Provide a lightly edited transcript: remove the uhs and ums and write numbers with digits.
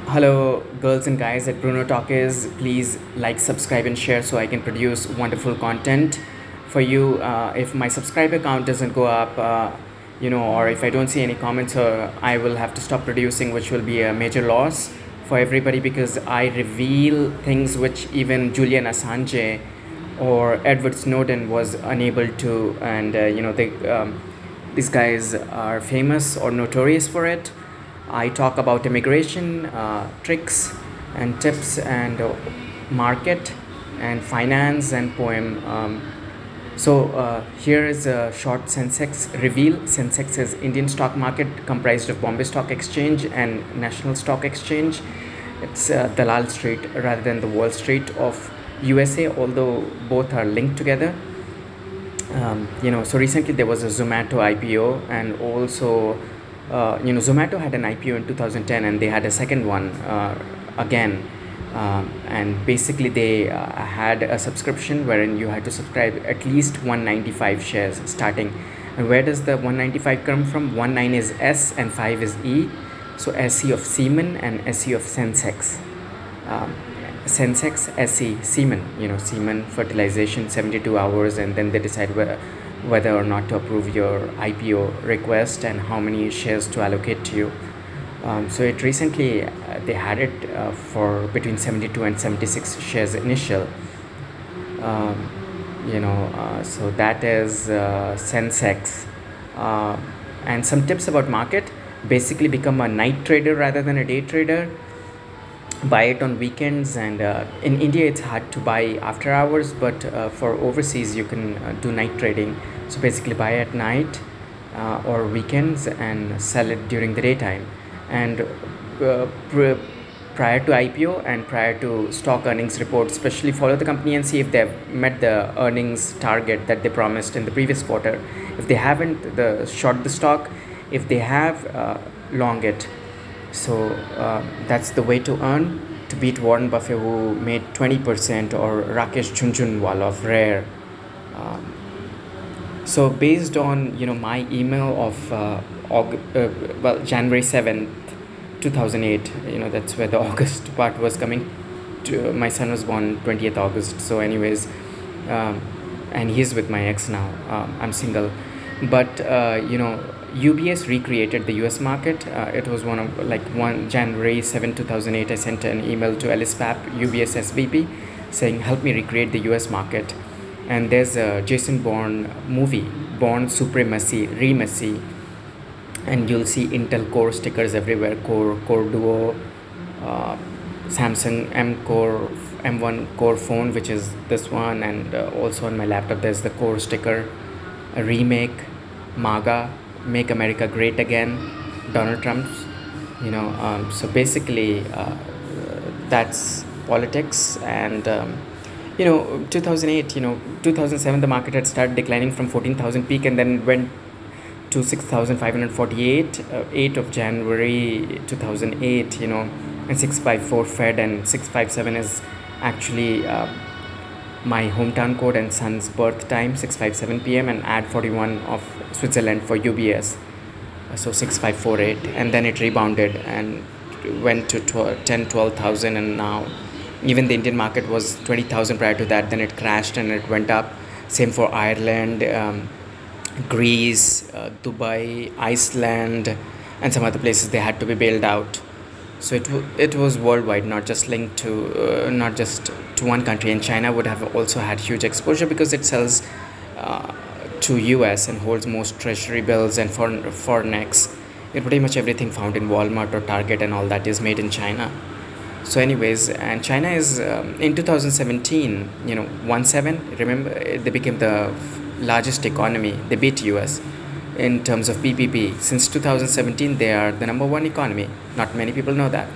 Hello, girls and guys at Bruno Talkies. Please like, subscribe, and share so I can produce wonderful content for you. If my subscriber count doesn't go up, or if I don't see any comments, I will have to stop producing, which will be a major loss for everybody because I reveal things which even Julian Assange or Edward Snowden was unable to, and these guys are famous or notorious for it. I talk about immigration, tricks and tips, and market and finance and poem. Here is a short Sensex reveal. Sensex is Indian stock market comprised of Bombay Stock Exchange and National Stock Exchange. It's Dalal Street rather than the Wall Street of USA, although both are linked together. So recently there was a Zomato IPO, and also Zomato had an IPO in 2010, and they had a second one again. And basically they had a subscription wherein you had to subscribe at least 195 shares starting. And where does the 195 come from? 19 is S and 5 is E. So SE of Semen and SE of Sensex. Sensex, SE, Semen, semen fertilization, 72 hours, and then they decide whether or not to approve your IPO request and how many shares to allocate to you. So it recently they had it for between 72 and 76 shares initial. So that is Sensex. And some tips about market: basically become a night trader rather than a day trader. Buy it on weekends, and in India it's hard to buy after hours, but for overseas you can do night trading. So basically buy at night or weekends and sell it during the daytime. And prior to IPO and prior to stock earnings report, especially follow the company and see if they've met the earnings target that they promised in the previous quarter. If they haven't, short the stock. If they have, long it. So that's the way to earn, to beat Warren Buffett, who made 20%, or Rakesh Jhunjhunwala of Rare. So based on my email of January 7th 2008, that's where the August part was coming to. My son was born 20th August. So anyways, and he's with my ex now. I'm single, but UBS recreated the US market. It was one January 7 2008, I sent an email to Alice Papp, UBS SVP, saying help me recreate the US market. And there's a Jason Bourne movie, Bourne Supremacy, Remacy, and you'll see Intel Core stickers everywhere. Core Duo, Samsung M1 Core phone, which is this one, and also on my laptop there's the Core sticker. A remake, MAGA, Make America Great Again, Donald Trump's. So basically that's politics. And 2008, 2007 the market had started declining from 14,000 peak, and then went to 6,548, 8 of January 2008, and 654 Fed, and 657 is actually my hometown code and son's birth time, 6:57 p.m., and add 41 of Switzerland for UBS, so 6548, and then it rebounded and went to 12,000, and now even the Indian market was 20,000 prior to that. Then it crashed and it went up. Same for Ireland, Greece, Dubai, Iceland, and some other places. They had to be bailed out. So it was worldwide, not just linked to not just to one country. And China would have also had huge exposure because it sells to US and holds most treasury bills and foreign. Pretty much everything found in Walmart or Target and all that is made in China. So anyways, and China is in 2017, 17, remember, they became the largest economy. They beat US in terms of PPP. Since 2017 they are the #1 economy. Not many people know that.